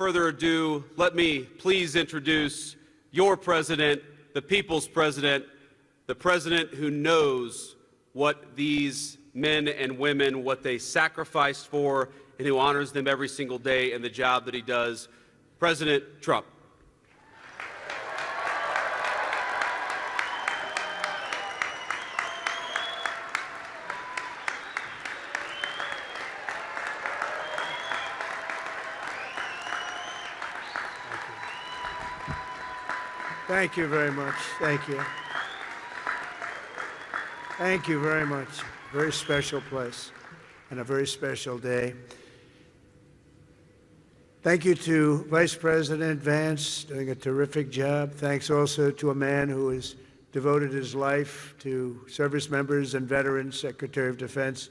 further ado, let me please introduce your president, the people's president, the president who knows what these men and women, what they sacrificed for, and who honors them every single day in the job that he does, President Trump. Thank you very much. Thank you. Thank you very much. Very special place and a very special day. Thank you to Vice President Vance, doing a terrific job. Thanks also to a man who has devoted his life to service members and veterans, Secretary of Defense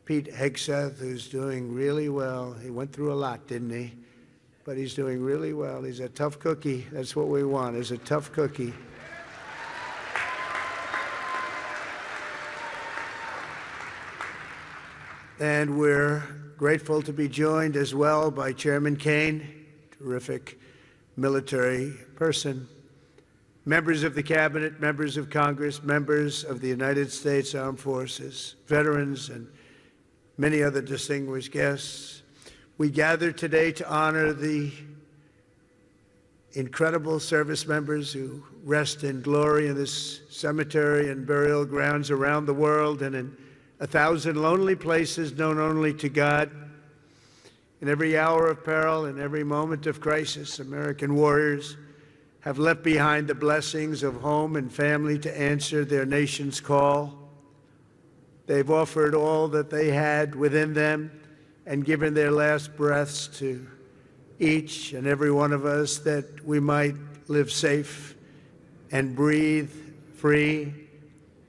Pete Hegseth, who's doing really well. He went through a lot, didn't he? But he's doing really well. He's a tough cookie. That's what we want, is a tough cookie. And we're grateful to be joined as well by Chairman Kaine, terrific military person, members of the Cabinet, members of Congress, members of the United States Armed Forces, veterans, and many other distinguished guests. We gather today to honor the incredible service members who rest in glory in this cemetery and burial grounds around the world and in 1,000 lonely places known only to God. In every hour of peril, in every moment of crisis, American warriors have left behind the blessings of home and family to answer their nation's call. They've offered all that they had within them and given their last breaths to each and every one of us that we might live safe and breathe free.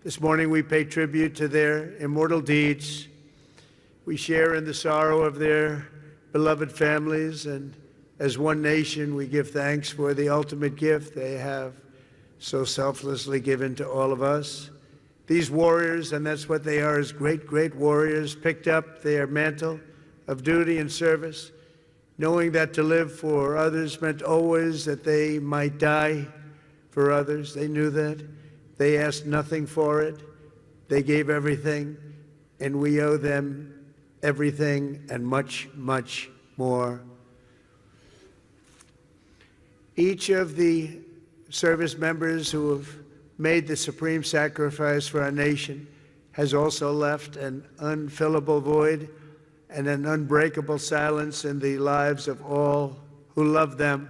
This morning we pay tribute to their immortal deeds. We share in the sorrow of their beloved families, and as one nation we give thanks for the ultimate gift they have so selflessly given to all of us. These warriors, and that's what they are, as great, great warriors, picked up their mantle of duty and service, knowing that to live for others meant always that they might die for others. They knew that. They asked nothing for it. They gave everything, and we owe them everything and much, much more. Each of the service members who have made the supreme sacrifice for our nation has also left an unfillable void and an unbreakable silence in the lives of all who love them.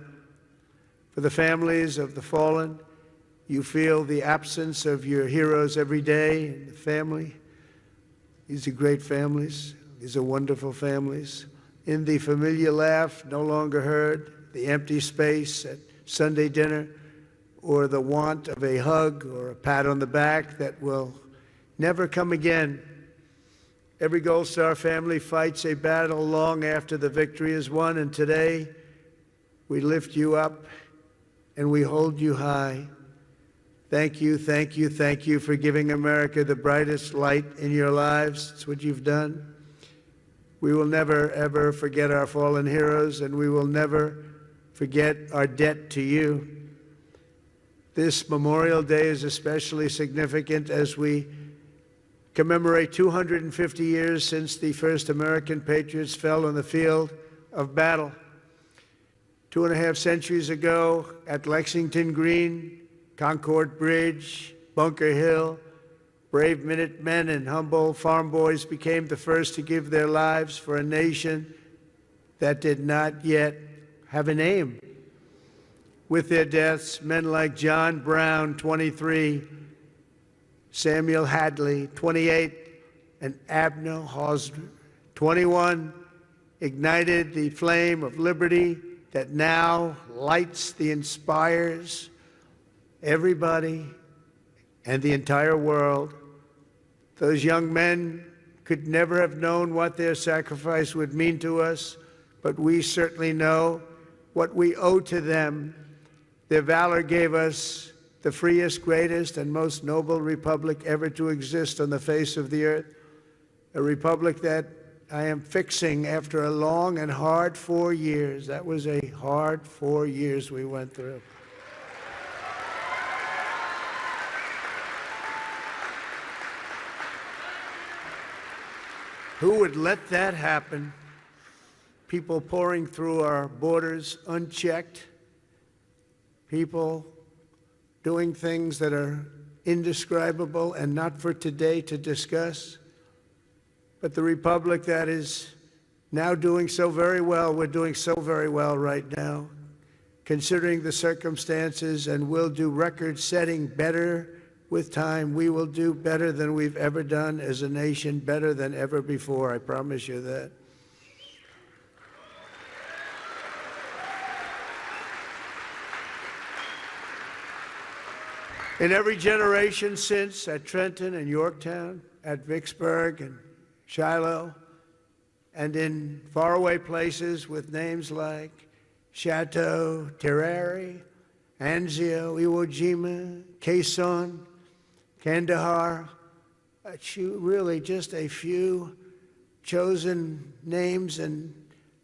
For the families of the fallen, you feel the absence of your heroes every day in the family. These are great families. These are wonderful families. In the familiar laugh no longer heard, the empty space at Sunday dinner, or the want of a hug or a pat on the back that will never come again. Every Gold Star family fights a battle long after the victory is won, and today we lift you up and we hold you high. Thank you, thank you, thank you for giving America the brightest light in your lives. It's what you've done. We will never, ever forget our fallen heroes, and we will never forget our debt to you. This Memorial Day is especially significant as we commemorate 250 years since the first American patriots fell on the field of battle. 2.5 centuries ago at Lexington Green, Concord Bridge, Bunker Hill, brave Minutemen and humble farm boys became the first to give their lives for a nation that did not yet have a name. With their deaths, men like John Brown, 23, Samuel Hadley, 28, and Abner Hosner, 21, ignited the flame of liberty that now lights the inspires everybody and the entire world. Those young men could never have known what their sacrifice would mean to us, but we certainly know what we owe to them. Their valor gave us the freest, greatest, and most noble republic ever to exist on the face of the earth, a republic that I am fixing after a long and hard 4 years. That was a hard 4 years we went through. Who would let that happen? People pouring through our borders unchecked, people doing things that are indescribable and not for today to discuss. But the republic that is now doing so very well, we're doing so very well right now, considering the circumstances, and will do record-setting better with time. We will do better than we've ever done as a nation, better than ever before, I promise you that. In every generation since, at Trenton and Yorktown, at Vicksburg and Shiloh, and in faraway places with names like Chateau, Terari, Anzio, Iwo Jima, Quezon, Kandahar, really just a few chosen names, and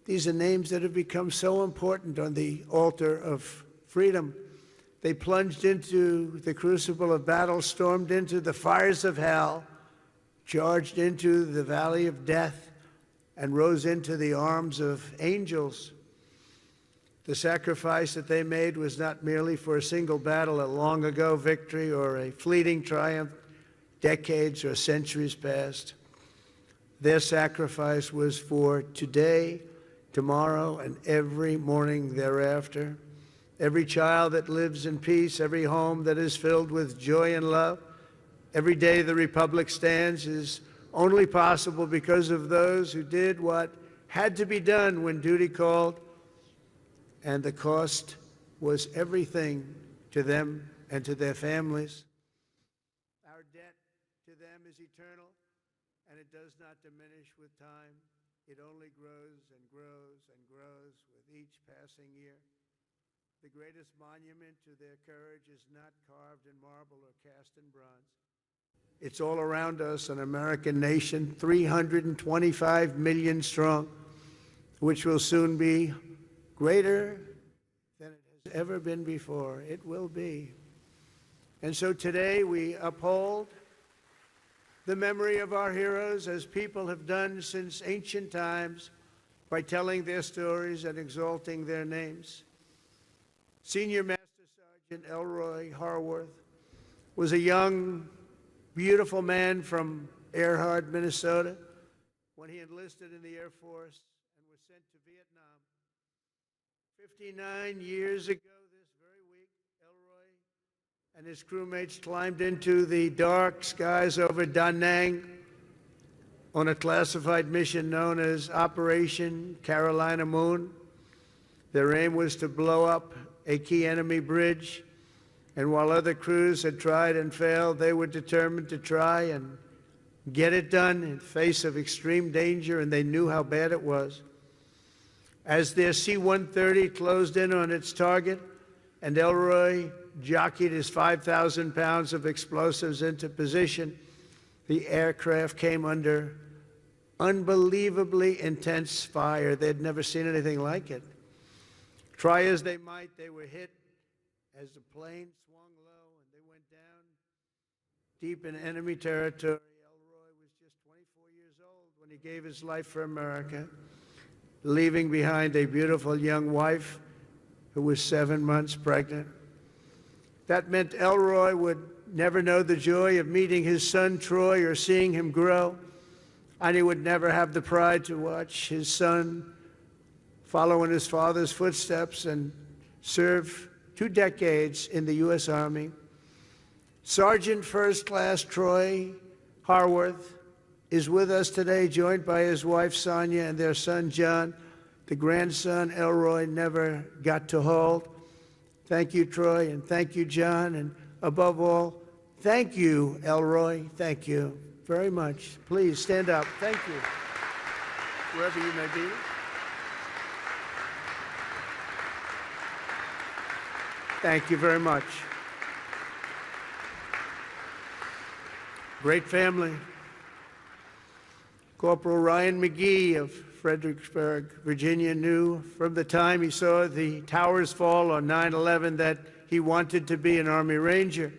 these are names that have become so important on the altar of freedom. They plunged into the crucible of battle, stormed into the fires of hell, charged into the valley of death, and rose into the arms of angels. The sacrifice that they made was not merely for a single battle, a long ago victory, or a fleeting triumph, decades or centuries past. Their sacrifice was for today, tomorrow, and every morning thereafter. Every child that lives in peace, every home that is filled with joy and love, every day the Republic stands is only possible because of those who did what had to be done when duty called, and the cost was everything to them and to their families. Our debt to them is eternal, and it does not diminish with time. It only grows and grows and grows with each passing year. The greatest monument to their courage is not carved in marble or cast in bronze. It's all around us, an American nation, 325 million strong, which will soon be greater than it has ever been before. It will be. And so today we uphold the memory of our heroes, as people have done since ancient times, by telling their stories and exalting their names. Senior Master Sergeant Elroy Harworth was a young, beautiful man from Earhart, Minnesota, when he enlisted in the Air Force and was sent to Vietnam. 59 years ago this very week, Elroy and his crewmates climbed into the dark skies over Da Nang on a classified mission known as Operation Carolina Moon. Their aim was to blow up a key enemy bridge, and while other crews had tried and failed, they were determined to try and get it done in face of extreme danger, and they knew how bad it was. As their C-130 closed in on its target, and Elroy jockeyed his 5,000 pounds of explosives into position, the aircraft came under unbelievably intense fire. They'd never seen anything like it. Try as they might, they were hit as the plane swung low and they went down deep in enemy territory. Elroy was just 24 years old when he gave his life for America, leaving behind a beautiful young wife who was 7 months pregnant. That meant Elroy would never know the joy of meeting his son Troy or seeing him grow, and he would never have the pride to watch his son follow in his father's footsteps and serve 2 decades in the U.S. Army. Sergeant First Class Troy Harworth is with us today, joined by his wife Sonia and their son John, the grandson Elroy never got to hold. Thank you, Troy, and thank you, John, and above all, thank you, Elroy. Thank you very much. Please stand up. Thank you, wherever you may be. Thank you very much. Great family. Corporal Ryan McGee of Fredericksburg, Virginia, knew from the time he saw the towers fall on 9/11 that he wanted to be an Army Ranger.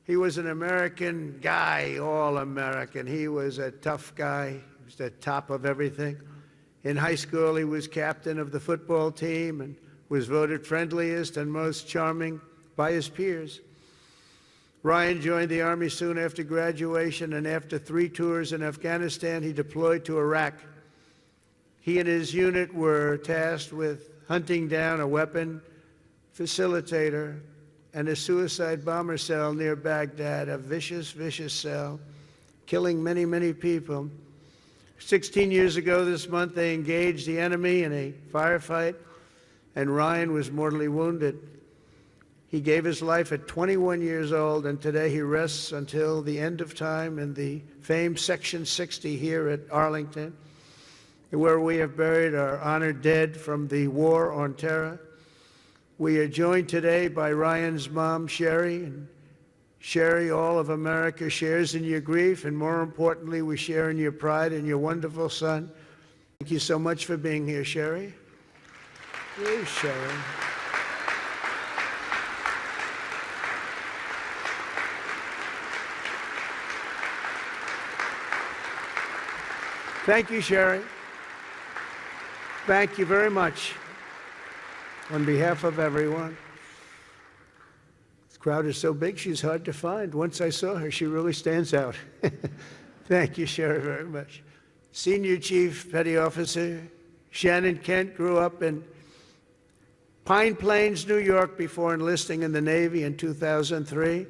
He was an American guy, all American. He was a tough guy. He was the top of everything. In high school, he was captain of the football team and was voted friendliest and most charming by his peers. Ryan joined the Army soon after graduation, and after 3 tours in Afghanistan, he deployed to Iraq. He and his unit were tasked with hunting down a weapon facilitator and a suicide bomber cell near Baghdad, a vicious, vicious cell, killing many, many people. 16 years ago this month, they engaged the enemy in a firefight, and Ryan was mortally wounded. He gave his life at 21 years old, and today he rests until the end of time in the famed Section 60 here at Arlington, where we have buried our honored dead from the War on Terror. We are joined today by Ryan's mom, Sherry. And Sherry, all of America shares in your grief, and more importantly, we share in your pride in your wonderful son. Thank you so much for being here, Sherry. Here's Sherry. Thank you, Sherry. Thank you very much. On behalf of everyone. This crowd is so big, she's hard to find. Once I saw her, she really stands out. Thank you, Sherry, very much. Senior Chief Petty Officer Shannon Kent grew up in Pine Plains, New York, before enlisting in the Navy in 2003,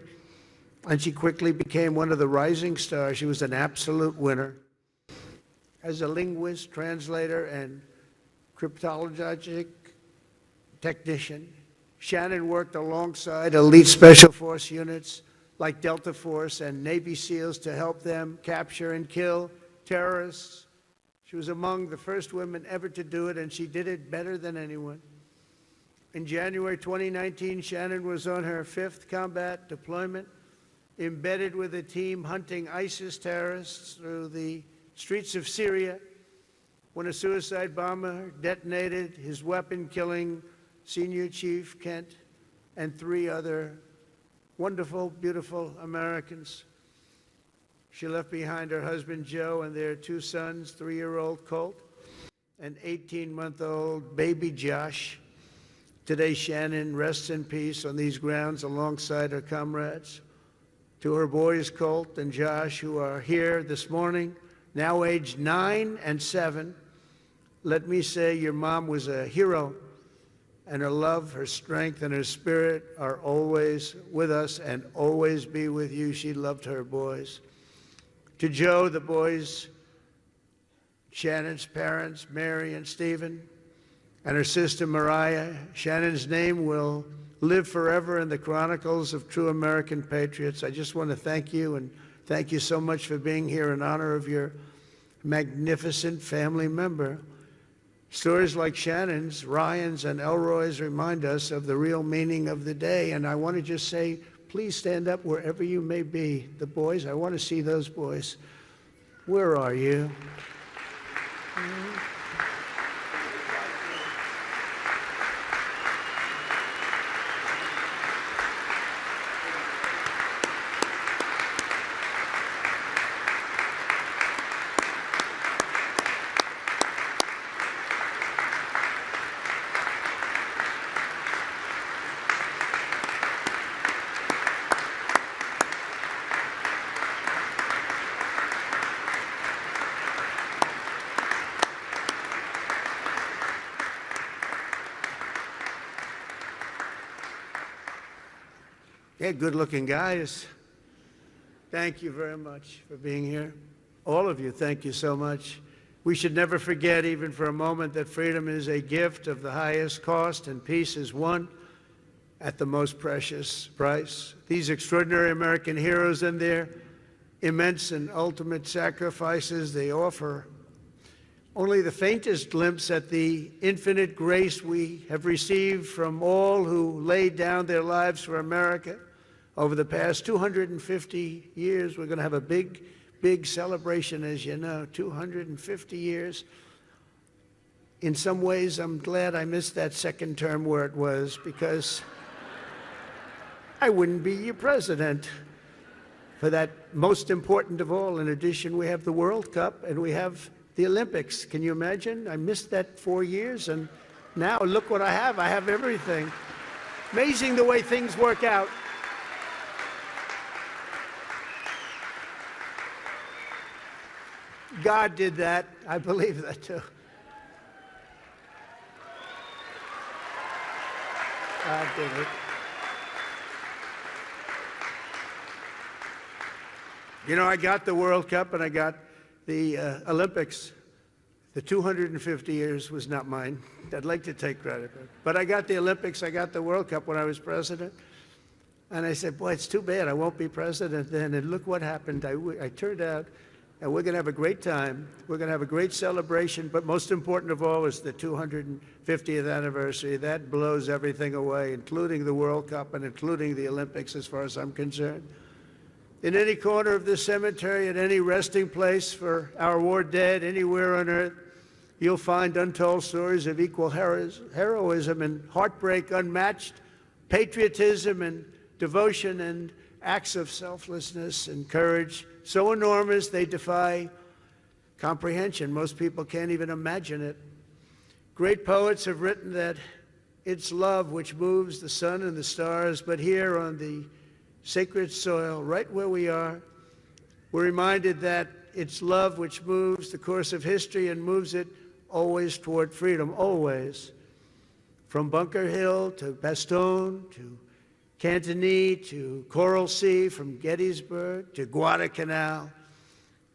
and she quickly became one of the rising stars. She was an absolute winner. As a linguist, translator, and cryptologic technician, Shannon worked alongside elite special force units like Delta Force and Navy SEALs to help them capture and kill terrorists. She was among the first women ever to do it, and she did it better than anyone. In January 2019, Shannon was on her 5th combat deployment, embedded with a team hunting ISIS terrorists through the streets of Syria, when a suicide bomber detonated his weapon, killing Senior Chief Kent and 3 other wonderful, beautiful Americans. She left behind her husband, Joe, and their 2 sons, 3-year-old Colt and 18-month-old baby Josh. Today, Shannon rests in peace on these grounds alongside her comrades. To her boys, Colt and Josh, who are here this morning, now aged 9 and 7, let me say your mom was a hero, and her love, her strength, and her spirit are always with us and always be with you. She loved her boys. To Joe, the boys, Shannon's parents, Mary and Stephen, and her sister Mariah, Shannon's name will live forever in the chronicles of true American patriots. I just want to thank you, and thank you so much for being here in honor of your magnificent family member. Stories like Shannon's, Ryan's, and Elroy's remind us of the real meaning of the day. And I want to just say, please stand up wherever you may be. The boys, I want to see those boys. Where are you? Yeah, good-looking guys. Thank you very much for being here. All of you, thank you so much. We should never forget, even for a moment, that freedom is a gift of the highest cost and peace is won at the most precious price. These extraordinary American heroes and their immense and ultimate sacrifices, they offer only the faintest glimpse at the infinite grace we have received from all who laid down their lives for America. Over the past 250 years, we're going to have a big big celebration, as you know, 250 years. In some ways, I'm glad I missed that second term where it was, because I wouldn't be your president for that most important of all. In addition, we have the World Cup and we have the Olympics. Can you imagine? I missed that 4 years, and now look what I have. I have everything. Amazing the way things work out. God did that. I believe that too. God did it. You know, I got the World Cup and I got the Olympics. The 250 years was not mine. I'd like to take credit. But I got the Olympics, I got the World Cup when I was president. And I said, boy, it's too bad I won't be president then. And look what happened. I turned out, and we're going to have a great time. We're going to have a great celebration. But most important of all is the 250th anniversary. That blows everything away, including the World Cup and including the Olympics, as far as I'm concerned. In any corner of this cemetery, at any resting place for our war dead, anywhere on earth, you'll find untold stories of equal heroism and heartbreak, unmatched patriotism and devotion, and acts of selflessness and courage so enormous they defy comprehension. Most people can't even imagine it. Great poets have written that it's love which moves the sun and the stars, but here on the sacred soil, right where we are, we're reminded that it's love which moves the course of history and moves it always toward freedom, always. From Bunker Hill to Bastogne to Cantigny to Coral Sea, from Gettysburg to Guadalcanal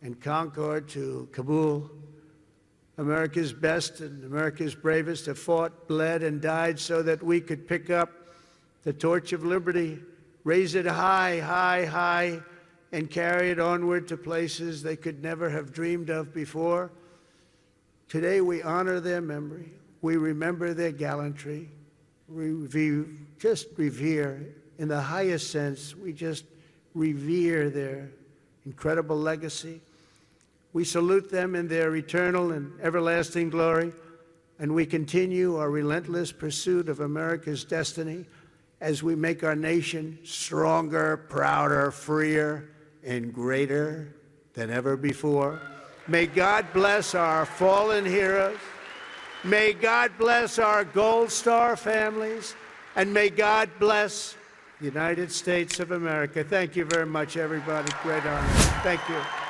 and Concord to Kabul, America's best and America's bravest have fought, bled, and died so that we could pick up the torch of liberty, raise it high, high, high, and carry it onward to places they could never have dreamed of before. Today we honor their memory. We remember their gallantry. We just revere, in the highest sense, we just revere their incredible legacy. We salute them in their eternal and everlasting glory, and we continue our relentless pursuit of America's destiny as we make our nation stronger, prouder, freer, and greater than ever before. May God bless our fallen heroes. May God bless our Gold Star families. And may God bless the United States of America. Thank you very much, everybody. Great honor. Thank you.